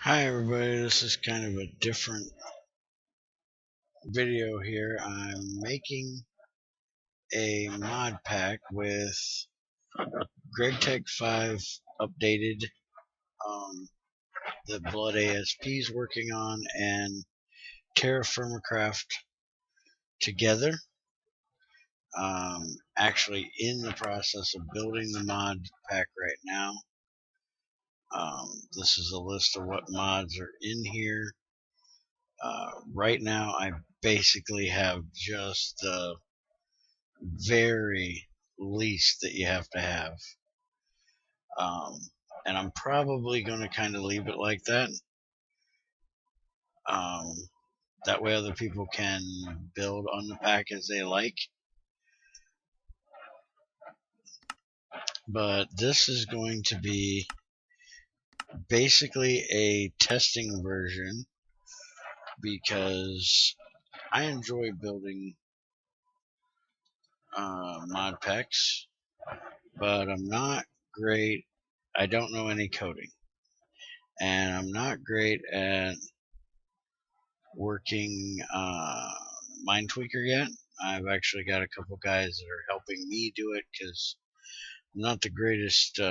Hi everybody, this is kind of a different video here. I'm making a mod pack with GregTech 5 updated, that Blood ASP is working on, and TerraFirmaCraft together. Actually in the process of building the mod pack right now. This is a list of what mods are in here. Right now I basically have just the very least that you have to have. And I'm probably going to kind of leave it like that. That way other people can build on the pack as they like. But this is going to be basically a testing version because I enjoy building mod packs, but I'm not great. I don't know any coding, and I'm not great at working MineTweaker yet. I've actually got a couple guys that are helping me do it because I'm not the greatest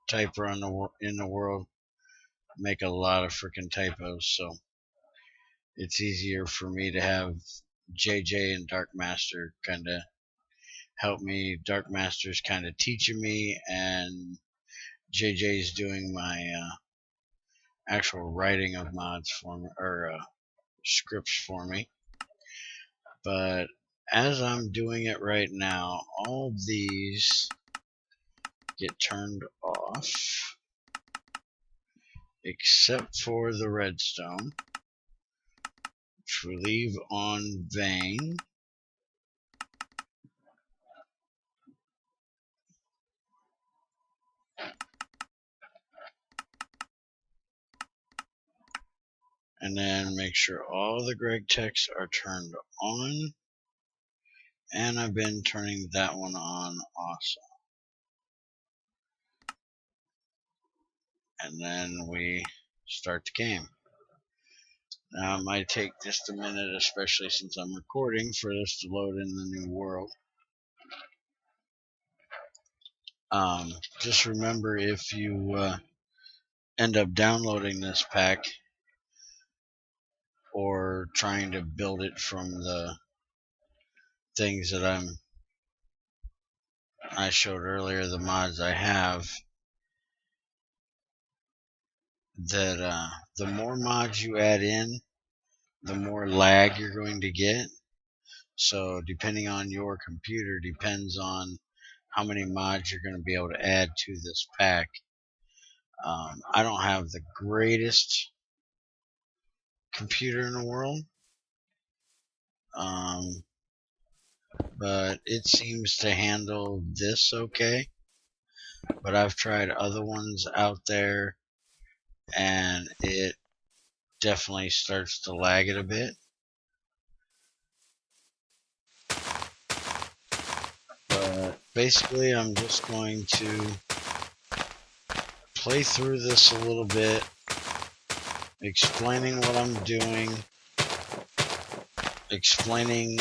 typer in the world. Make a lot of freaking typos, so it's easier for me to have JJ and Dark Master kind of help me. Dark Master's kind of teaching me, and JJ's doing my actual writing of mods for me, or scripts for me. But as I'm doing it right now, all these get turned off except for the redstone, which we leave on vein. And then make sure all the GregTechs are turned on. And I've been turning that one on also. And then we start the game. Now it might take just a minute, especially since I'm recording, for this to load in the new world. Just remember, if you end up downloading this pack or trying to build it from the things that I showed earlier, the mods I have, that the more mods you add in, the more lag you're going to get. So depending on your computer depends on how many mods you're going to be able to add to this pack. I don't have the greatest computer in the world, but it seems to handle this okay. But I've tried other ones out there, and it definitely starts to lag it a bit. But basically, I'm just going to play through this a little bit, explaining what I'm doing, explaining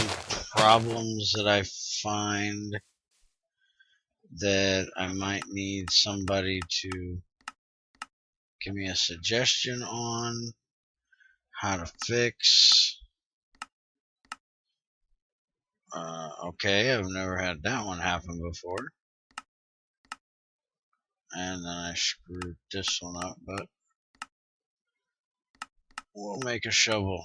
problems that I find that I might need somebody to give me a suggestion on how to fix. Okay, I've never had that one happen before. And then I screwed this one up, but we'll make a shovel.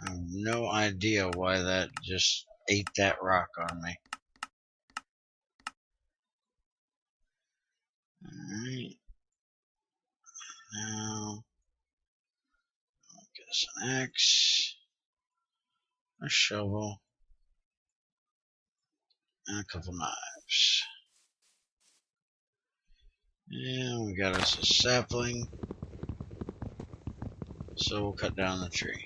I have no idea why that just ate that rock on me. Alright. Now, I'll get us an axe, a shovel, and a couple knives. And we got us a sapling, so we'll cut down the tree.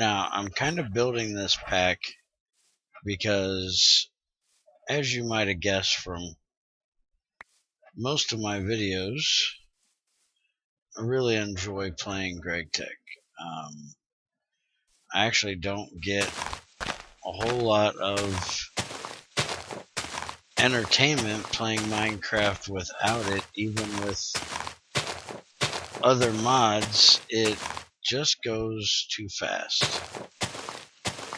Now, I'm kind of building this pack because, as you might have guessed from most of my videos, I really enjoy playing GregTech. I actually don't get a whole lot of entertainment playing Minecraft without it. Even with other mods, it just goes too fast.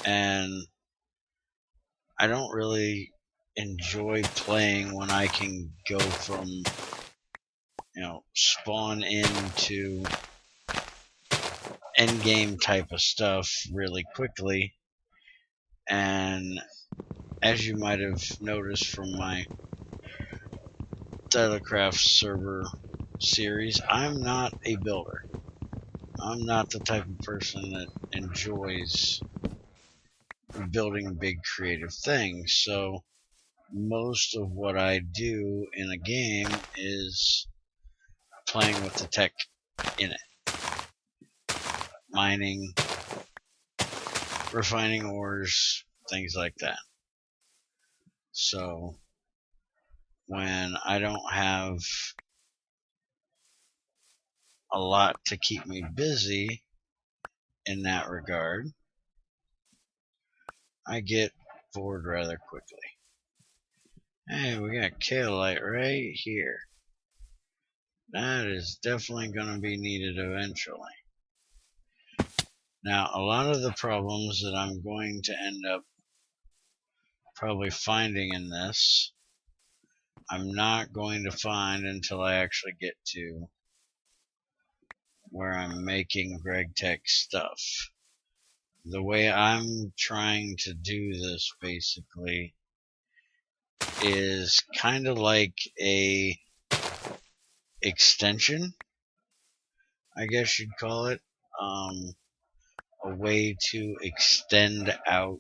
And I don't really enjoy playing when I can go from, spawn into endgame type of stuff really quickly. And as you might have noticed from my TerraCraft server series, I'm not a builder. I'm not the type of person that enjoys building big creative things. So most of what I do in a game is playing with the tech in it. Mining, refining ores, things like that. So when I don't have a lot to keep me busy in that regard, I get bored rather quickly. Hey, we got kaolite right here. That is definitely going to be needed eventually. Now, a lot of the problems that I'm going to end up probably finding in this, I'm not going to find until I actually get to where I'm making GregTech stuff. The way I'm trying to do this basically is kind of like a extension, I guess you'd call it, a way to extend out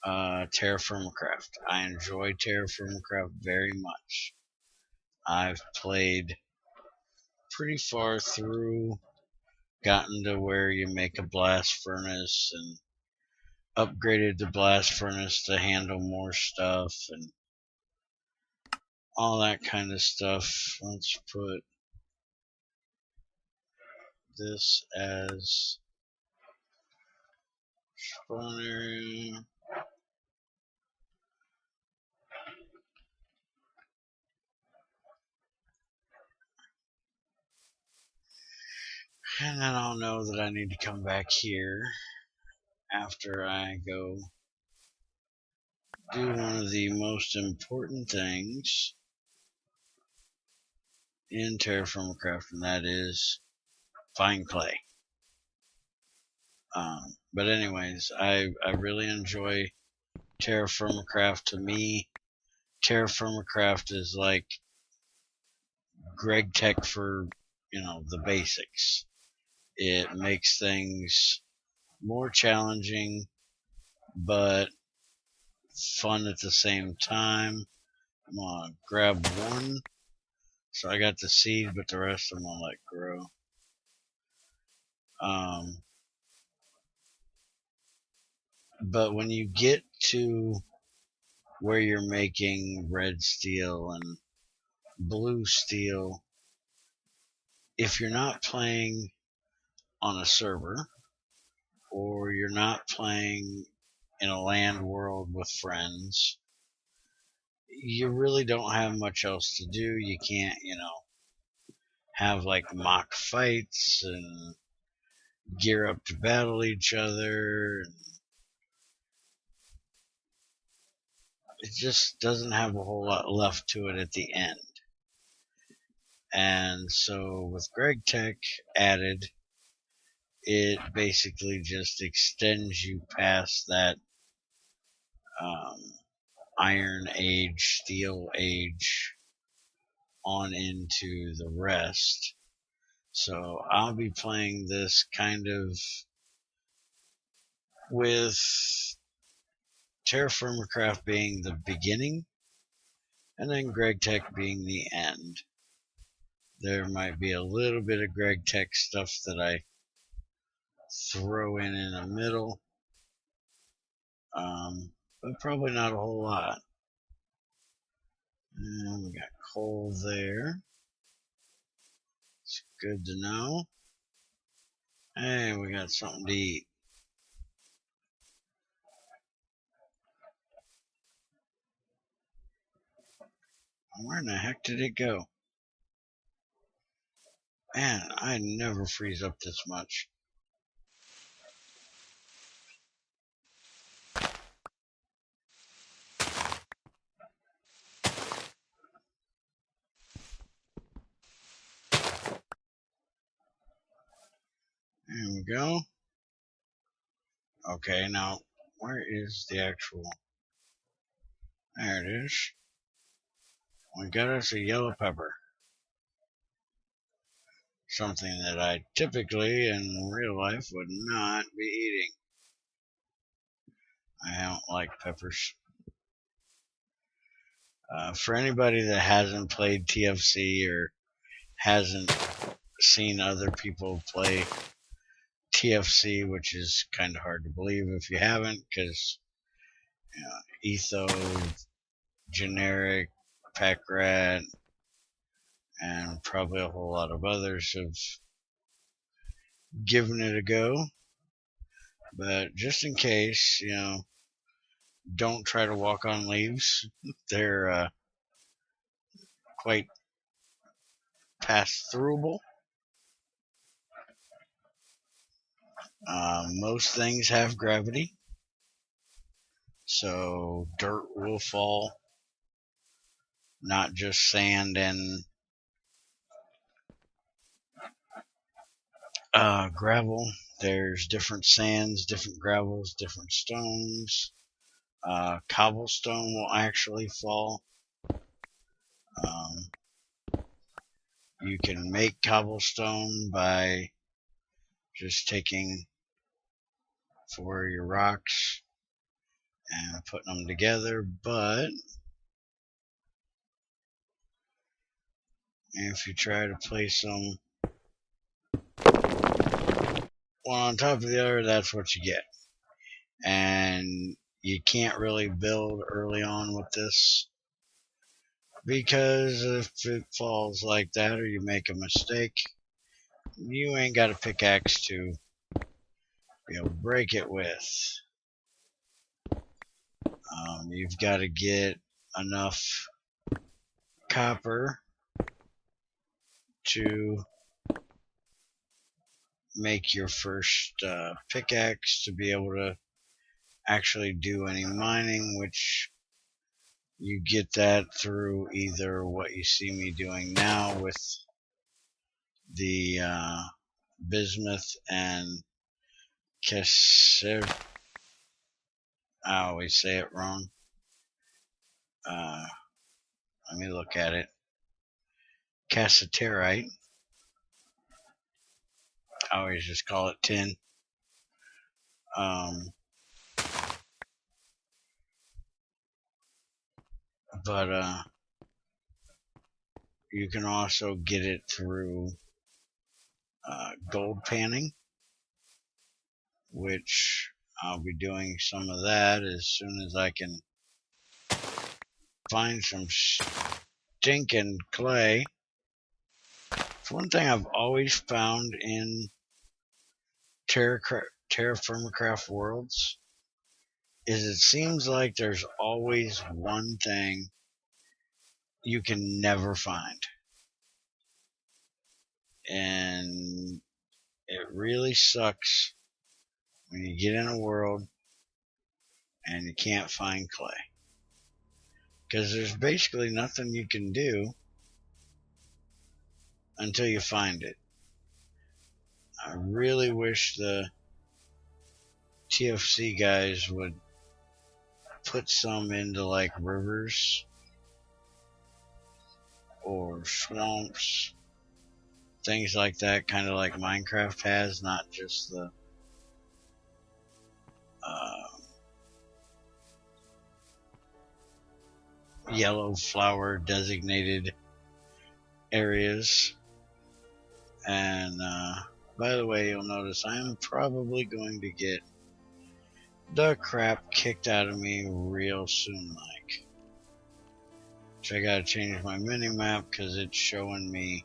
TerraFirmaCraft. I enjoy TerraFirmaCraft very much. I've played pretty far through, gotten to where you make a blast furnace and upgraded the blast furnace to handle more stuff and all that kind of stuff. Let's put this as spawner. And then I'll know that I need to come back here after I go do one of the most important things in TerraFirmaCraft, and that is find clay. But anyways, I really enjoy TerraFirmaCraft. To me, TerraFirmaCraft is like GregTech for, the basics. It makes things more challenging, but fun at the same time. I'm gonna grab one. So I got the seed, but the rest I'm gonna let grow. But when you get to where you're making red steel and blue steel, if you're not playing on a server, or you're not playing in a land world with friends, you really don't have much else to do. You can't, have like mock fights and gear up to battle each other. It just doesn't have a whole lot left to it at the end. And so with GregTech added, it basically just extends you past that Iron Age, Steel Age, on into the rest. So I'll be playing this kind of with TerraFirmaCraft being the beginning, and then GregTech being the end. There might be a little bit of GregTech stuff that I throw in the middle, but probably not a whole lot. And we got coal there. It's good to know. And we got something to eat. Where in the heck did it go? Man, I never freeze up this much. There we go. Okay, now where is the actual... There it is. We got us a yellow pepper. Something that I typically in real life would not be eating. I don't like peppers. For anybody that hasn't played TFC or hasn't seen other people play TFC, which is kind of hard to believe if you haven't, because Etho, Generic, Packrat, and probably a whole lot of others have given it a go. But just in case, don't try to walk on leaves. They're quite pass-throughable. Most things have gravity, so dirt will fall, not just sand and gravel. There's different sands, different gravels, different stones. Cobblestone will actually fall. You can make cobblestone by just taking 4 of your rocks and putting them together, but if you try to place them one on top of the other, that's what you get. And you can't really build early on with this, because if it falls like that or you make a mistake, you ain't got a pickaxe to be able to break it with. You've got to get enough copper to make your first pickaxe to be able to actually do any mining, which you get that through either what you see me doing now with the bismuth and cassiter. I always say it wrong. Let me look at it. Cassiterite. I always just call it tin. But you can also get it through gold panning, which I'll be doing some of that as soon as I can find some stinking clay. It's one thing I've always found in TerraFirmaCraft worlds is it seems like there's always one thing you can never find. And it really sucks when you get in a world and you can't find clay, because there's basically nothing you can do until you find it. I really wish the TFC guys would put some into like rivers or swamps, things like that, kind of like Minecraft has, not just the yellow flower designated areas. And By the way, you'll notice I'm probably going to get the crap kicked out of me real soon, like. So I gotta change my mini-map because it's showing me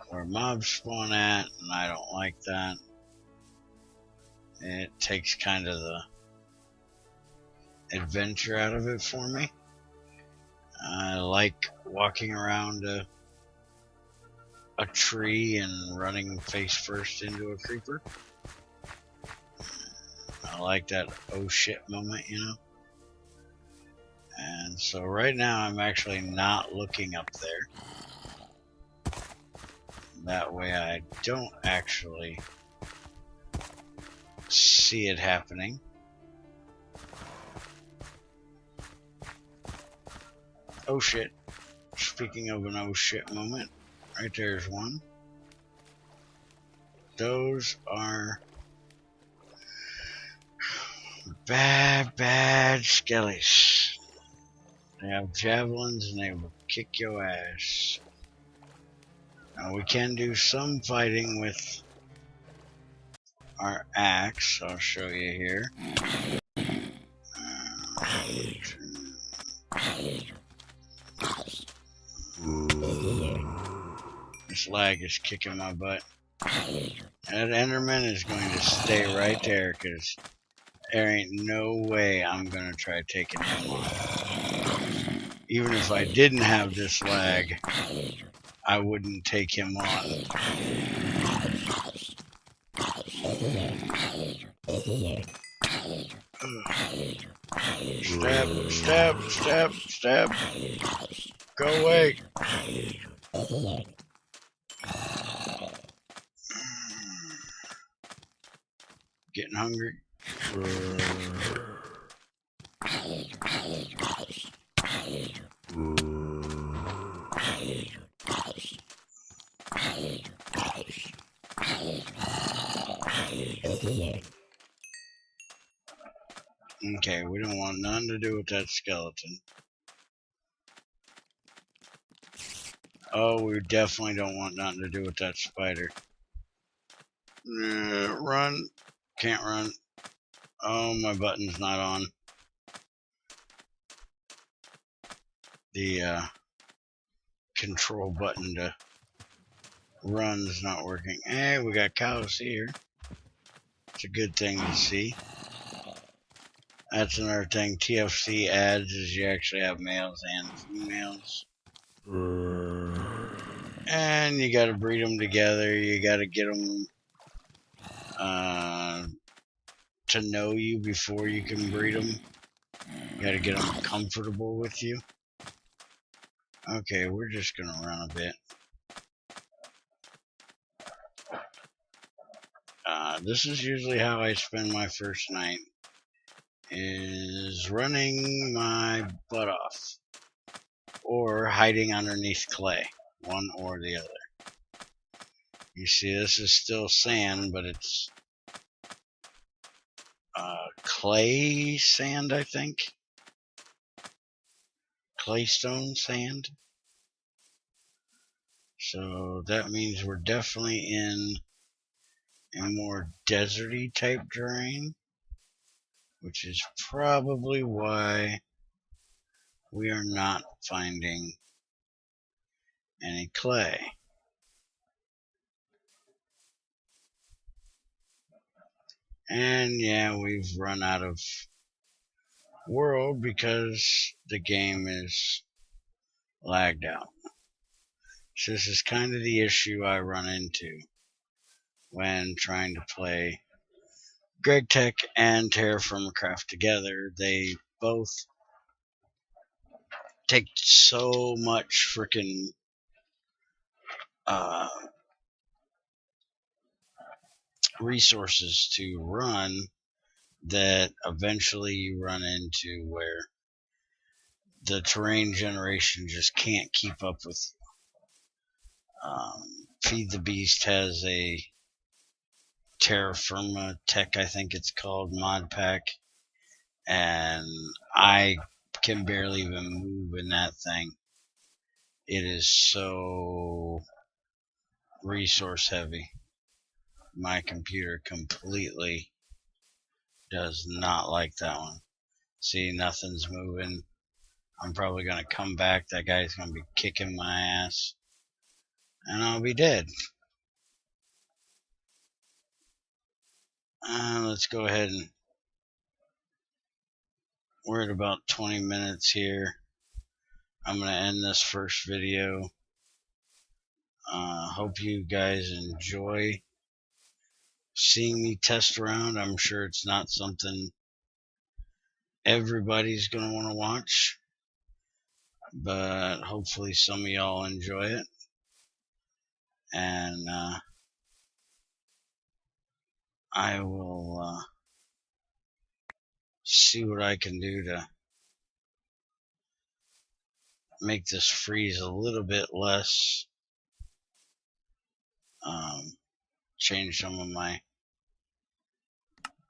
where mobs spawn at, and I don't like that. It takes kind of the adventure out of it for me. I like walking around a tree and running face first into a creeper. I like that oh shit moment, you know? And so right now I'm actually not looking up there. That way I don't actually see it happening. Oh shit. Speaking of an oh shit moment, right there's one. Those are bad skellies. They have javelins and they will kick your ass. Now we can do some fighting with our axe. I'll show you here. This lag is kicking my butt. That Enderman is going to stay right there because there ain't no way I'm going to try taking him on. Even if I didn't have this lag, I wouldn't take him on. Stab. Go away. Getting hungry. Okay, we don't want nothing to do with that skeleton. Oh, we definitely don't want nothing to do with that spider. Run. Can't run. Oh, my button's not on. The control button to run's not working. Hey, we got cows here. It's a good thing to see. That's another thing TFC adds is you actually have males and females. And you gotta breed them together. You gotta get them to know you before you can breed them. You gotta get them comfortable with you. Okay, we're just gonna run a bit. This is usually how I spend my first night, is running my butt off or hiding underneath clay, one or the other. You see, this is still sand, but it's clay sand, I think. Claystone sand. So that means we're definitely in a more deserty type terrain, which is probably why we are not finding any clay. And yeah, we've run out of world because the game is lagged out. So this is kind of the issue I run into when trying to play GregTech and TerraFirmaCraft together. They both take so much freaking resources to run that eventually you run into where the terrain generation just can't keep up with you. Feed the Beast has a TerraFirmaTech, I think it's called, mod pack, and I can barely even move in that thing. It is so resource heavy. my computer completely does not like that one. See, nothing's moving. I'm probably going to come back. That guy's going to be kicking my ass. And I'll be dead. Let's go ahead and... We're at about 20 minutes here. I'm going to end this first video. Hope you guys enjoy seeing me test around. I'm sure it's not something everybody's going to want to watch, but hopefully some of y'all enjoy it. And I will see what I can do to make this freeze a little bit less. Change some of my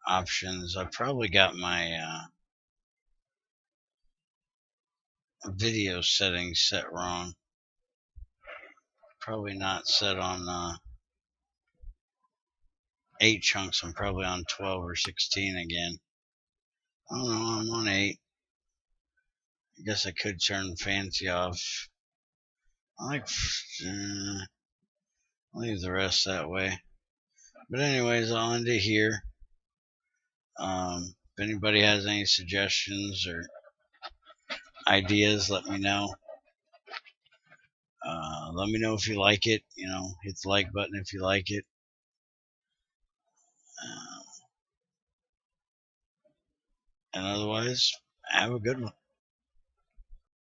options. I probably got my video settings set wrong. Probably not set on 8 chunks. I'm probably on 12 or 16 again. I don't know, I'm on 8. I guess I could turn fancy off. I'll leave the rest that way. But anyways, I'll end it here. If anybody has any suggestions or ideas, let me know. Let me know if you like it. Hit the like button if you like it. And otherwise, have a good one.